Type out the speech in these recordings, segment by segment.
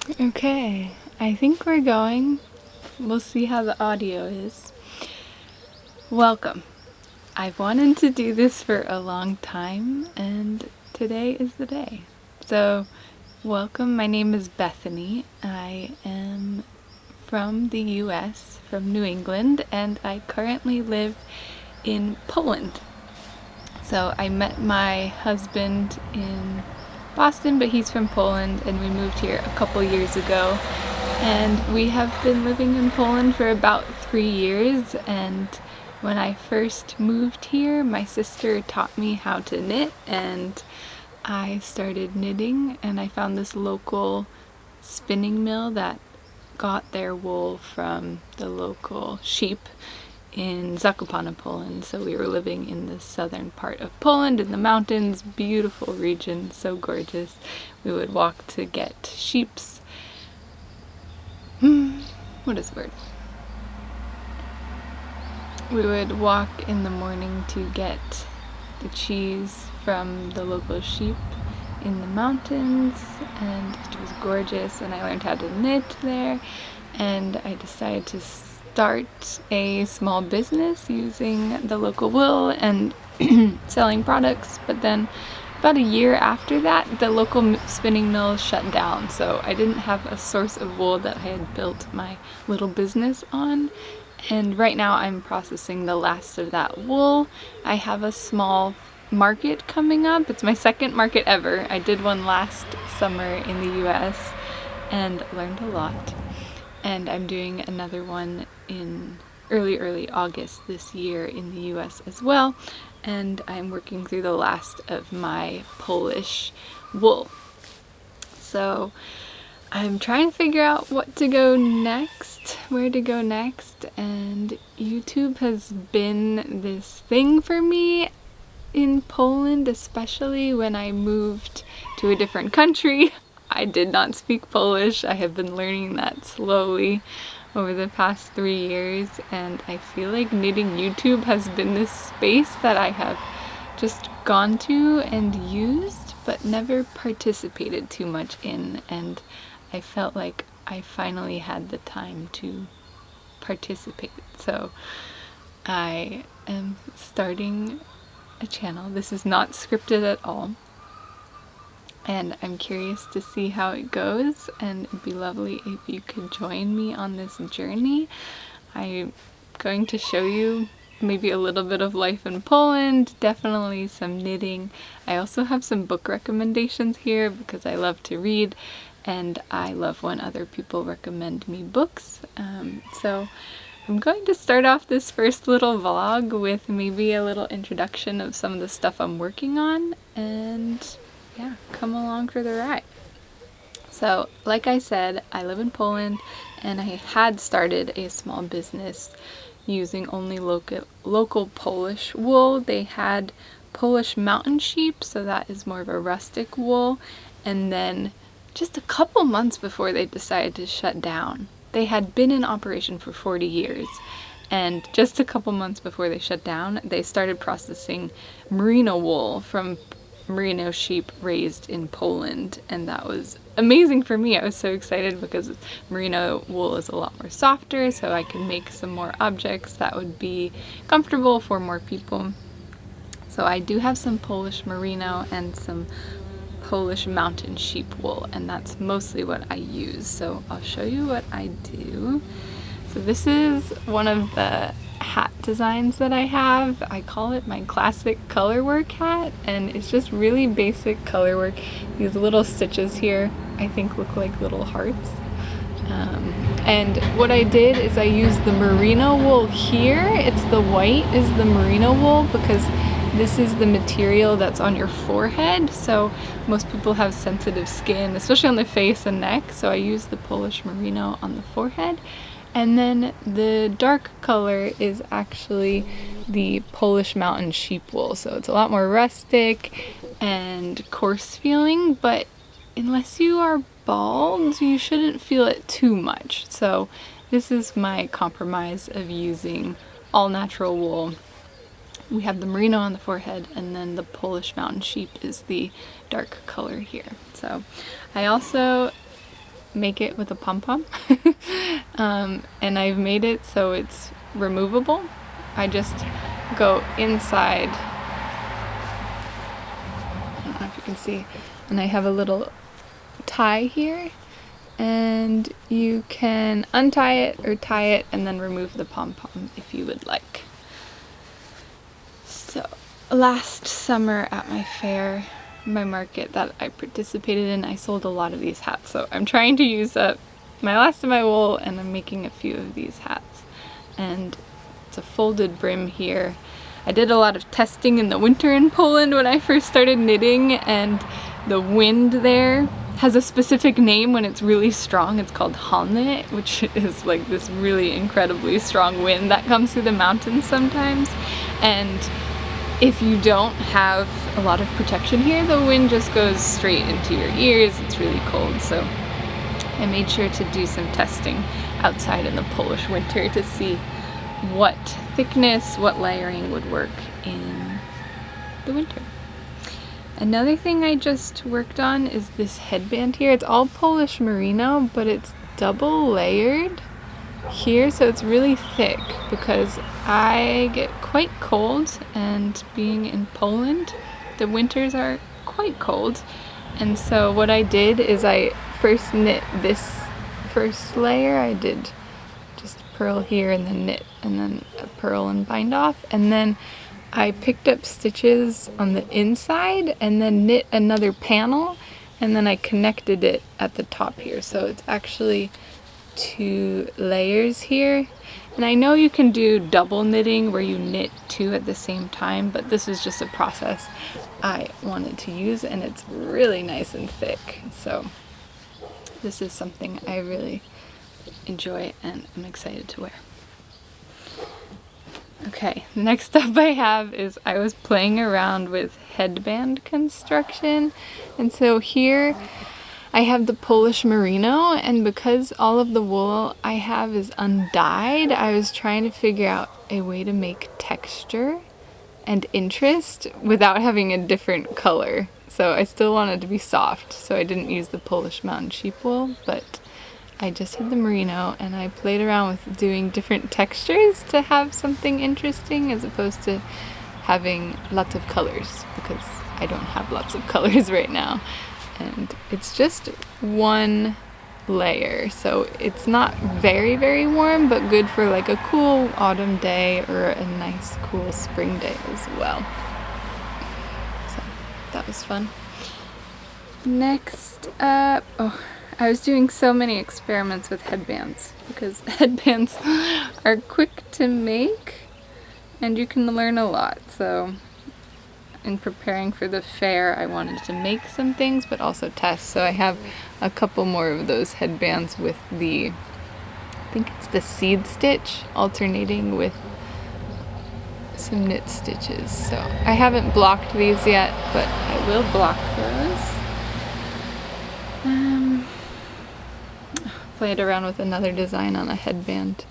Okay, I think we're going. We'll see how the audio is. Welcome. I've wanted to do this for a long time, and today is the day. So, welcome. My name is Bethany. I am from the US, from New England, and I currently live in Poland. So, I met my husband in Boston, but he's from Poland, and we moved here a couple years ago. And we have been living in Poland for about 3 years, and when I first moved here, my sister taught me how to knit, and I started knitting, and I found this local spinning mill that got their wool from the local sheep in Zakopane, Poland. So we were living in the southern part of Poland in the mountains, beautiful region, so gorgeous. We would walk to get sheep's what is the word? We would walk in the morning to get the cheese from the local sheep in the mountains, and it was gorgeous, and I learned how to knit there, and I decided to start a small business using the local wool and selling products. But then about a year after that, the local spinning mill shut down, so I didn't have a source of wool that I had built my little business on. And right now I'm processing the last of that wool. I have a small market coming up. It's my second market ever. I did one last summer in the US and learned a lot. And I'm doing another one in early August this year in the US as well. And I'm working through the last of my Polish wool. So I'm trying to figure out what to go next, where to go next, and YouTube has been this thing for me in Poland, especially when I moved to a different country. I did not speak Polish. I have been learning that slowly over the past 3 years, and I feel like knitting YouTube has been this space that I have just gone to and used, but never participated too much in, and I felt like I finally had the time to participate. So I am starting a channel. This is not scripted at all, and I'm curious to see how it goes, and it'd be lovely if you could join me on this journey. I'm going to show you maybe a little bit of life in Poland, definitely some knitting. I also have some book recommendations here because I love to read, and I love when other people recommend me books. So I'm going to start off this first little vlog with maybe a little introduction of some of the stuff I'm working on, and yeah, come along for the ride. So, like I said, I live in Poland, and I had started a small business using only local Polish wool. They had Polish mountain sheep, so that is more of a rustic wool, and then just a couple months before they decided to shut down. They had been in operation for 40 years, and just a couple months before they shut down, they started processing merino wool from merino sheep raised in Poland, and that was amazing for me. I was so excited because merino wool is a lot more softer, so I could make some more objects that would be comfortable for more people. So I do have some Polish merino and some Polish mountain sheep wool, and that's mostly what I use. So I'll show you what I do. So this is one of the hat designs that I have. I call it my classic colorwork hat, and it's just really basic colorwork. These little stitches here I think look like little hearts. And what I did is I used the merino wool here. It's the white is the merino wool because this is the material that's on your forehead, so most people have sensitive skin, especially on the face and neck, so I use the Polish merino on the forehead. And then the dark color is actually the Polish mountain sheep wool, so it's a lot more rustic and coarse feeling, but unless you are bald, you shouldn't feel it too much. So this is my compromise of using all natural wool. We have the merino on the forehead, and then the Polish mountain sheep is the dark color here. So I also make it with a pom-pom. And I've made it so it's removable. I just go inside, I don't know if you can see, and I have a little tie here, and you can untie it or tie it and then remove the pom-pom if you would like. So last summer at my fair, my market that I participated in, I sold a lot of these hats. So I'm trying to use up my last of my wool, and I'm making a few of these hats. And it's a folded brim here. I did a lot of testing in the winter in Poland when I first started knitting, and the wind there has a specific name when it's really strong. It's called halny, which is like this really incredibly strong wind that comes through the mountains sometimes. And if you don't have a lot of protection here, the wind just goes straight into your ears. It's really cold, so I made sure to do some testing outside in the Polish winter to see what thickness, what layering would work in the winter. Another thing I just worked on is this headband here. It's all Polish merino, but it's double layered here, so it's really thick because I get quite cold, and being in Poland, the winters are quite cold. And so what I did is I first knit this first layer. I did just purl here and then knit and then a purl and bind off, and then I picked up stitches on the inside and then knit another panel, and then I connected it at the top here. So it's actually 2 layers here. And I know you can do double knitting where you knit 2 at the same time, but this is just a process I wanted to use, and it's really nice and thick. So this is something I really enjoy and I'm excited to wear. Okay, next up I have is I was playing around with headband construction, and so here I have the Polish merino, and because all of the wool I have is undyed, I was trying to figure out a way to make texture and interest without having a different color. So I still wanted to be soft, so I didn't use the Polish mountain sheep wool, but I just had the merino, and I played around with doing different textures to have something interesting as opposed to having lots of colors, because I don't have lots of colors right now. And it's just 1 layer, so it's not very, very warm, but good for like a cool autumn day or a nice cool spring day as well. So that was fun. Next up, I was doing so many experiments with headbands, because headbands are quick to make and you can learn a lot. So in preparing for the fair, I wanted to make some things but also test. So I have a couple more of those headbands with the, I think it's the seed stitch, alternating with some knit stitches. So I haven't blocked these yet, but I will block those. Played around with another design on a headband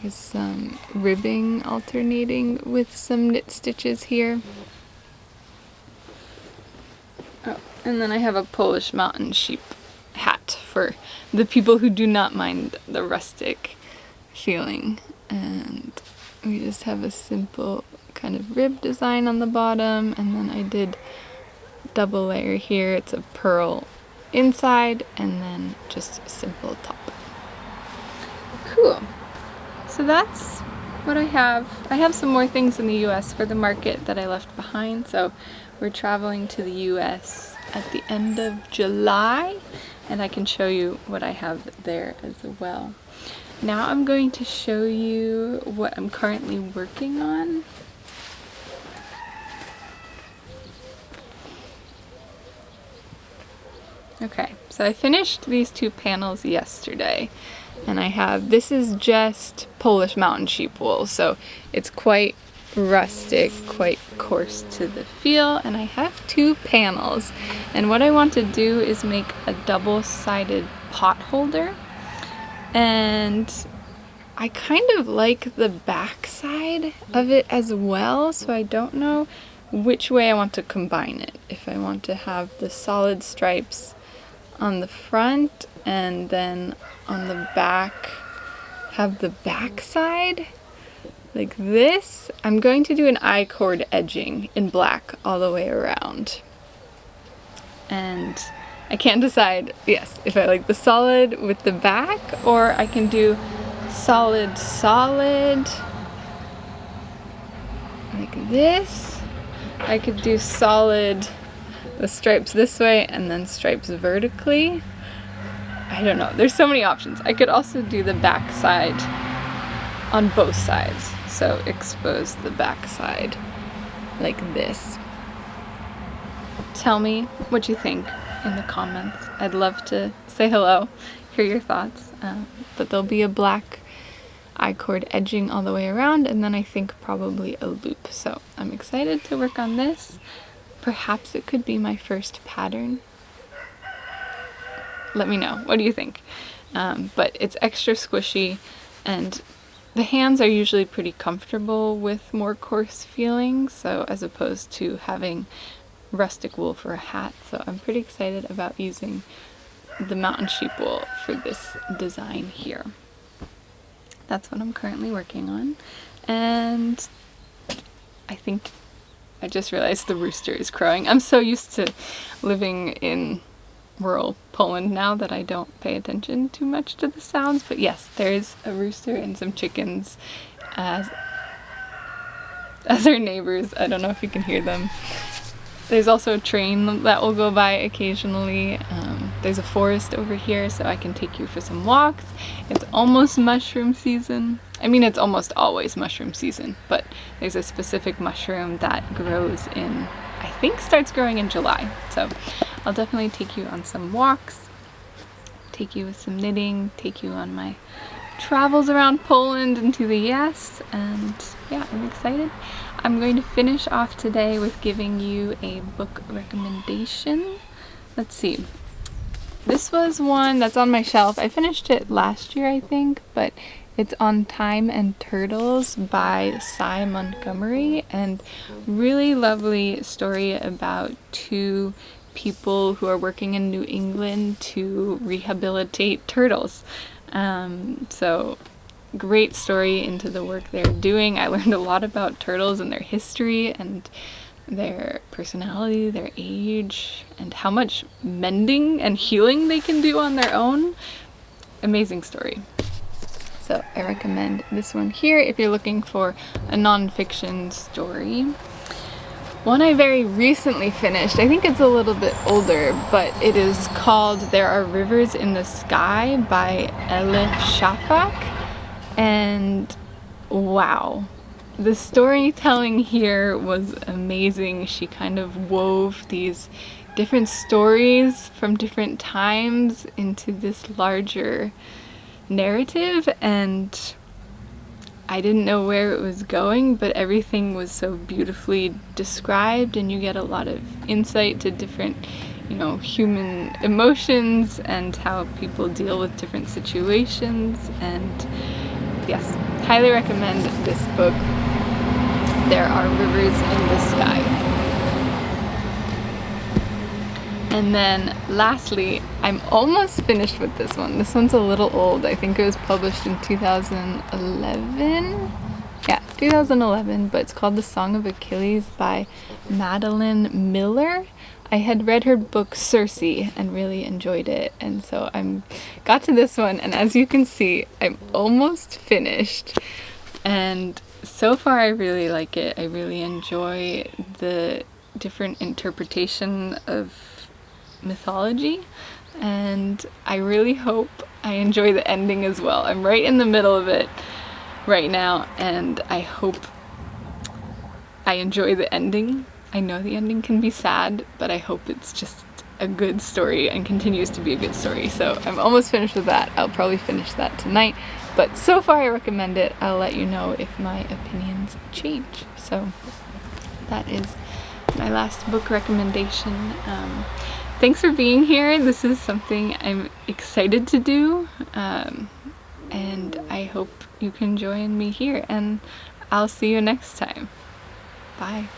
with some ribbing alternating with some knit stitches here. Oh, and then I have a Polish mountain sheep hat for the people who do not mind the rustic feeling. And we just have a simple kind of rib design on the bottom, and then I did double layer here. It's a purl inside and then just a simple top. Cool. So that's what I have. I have some more things in the US for the market that I left behind. So we're traveling to the US at the end of July, and I can show you what I have there as well. Now I'm going to show you what I'm currently working on. Okay, so I finished these 2 panels yesterday, and I have, this is just Polish mountain sheep wool, so it's quite rustic, quite coarse to the feel, and I have 2 panels. And what I want to do is make a double-sided pot holder, and I kind of like the back side of it as well, so I don't know which way I want to combine it. If I want to have the solid stripes on the front, and then on the back have the back side like this. I'm going to do an I-cord edging in black all the way around. And I can't decide, yes, if I like the solid with the back, or I can do solid like this. I could do solid, the stripes this way, and then stripes vertically. I don't know, there's so many options. I could also do the back side on both sides, so expose the back side like this. Tell me what you think in the comments. I'd love to say hello, hear your thoughts. But there'll be a black I-cord edging all the way around, and then I think probably a loop. So I'm excited to work on this. Perhaps it could be my first pattern. Let me know. What do you think? But it's extra squishy, and the hands are usually pretty comfortable with more coarse feeling, so as opposed to having rustic wool for a hat. So I'm pretty excited about using the mountain sheep wool for this design here. That's what I'm currently working on. And I think I just realized the rooster is crowing. I'm so used to living in rural Poland now that I don't pay attention too much to the sounds, but yes, there's a rooster and some chickens as our neighbors. I don't know if you can hear them. There's also a train that will go by occasionally. There's a forest over here, so I can take you for some walks. It's almost mushroom season. I mean, it's almost always mushroom season, but there's a specific mushroom that grows in, I think starts growing in July. So I'll definitely take you on some walks, take you with some knitting, take you on my travels around Poland and to the yes, and yeah, I'm excited. I'm going to finish off today with giving you a book recommendation. Let's see. This was one that's on my shelf. I finished it last year, I think, but it's On Time and Turtles by Cy Montgomery, and really lovely story about two people who are working in New England to rehabilitate turtles. So great story into the work they're doing. I learned a lot about turtles and their history and their personality, their age, and how much mending and healing they can do on their own. Amazing story. So I recommend this one here if you're looking for a nonfiction story. One I very recently finished, I think it's a little bit older, but it is called There Are Rivers in the Sky by Elif Shafak. And wow, the storytelling here was amazing. She kind of wove these different stories from different times into this larger narrative, and I didn't know where it was going, but everything was so beautifully described, and you get a lot of insight to different, human emotions and how people deal with different situations. And yes, highly recommend this book, There Are Rivers in the Sky. And then lastly, I'm almost finished with this one. This one's a little old. I think it was published in 2011. Yeah, 2011, but it's called The Song of Achilles by Madeline Miller. I had read her book Circe and really enjoyed it, and so I got to this one, and as you can see, I'm almost finished. And so far I really like it. I really enjoy the different interpretation of mythology, and I really hope I enjoy the ending as well. I'm right in the middle of it right now, and I hope I enjoy the ending. I know the ending can be sad, but I hope it's just a good story and continues to be a good story. So I'm almost finished with that. I'll probably finish that tonight, but so far I recommend it. I'll let you know if my opinions change. So that is my last book recommendation. Thanks for being here. This is something I'm excited to do, and I hope you can join me here, and I'll see you next time. Bye.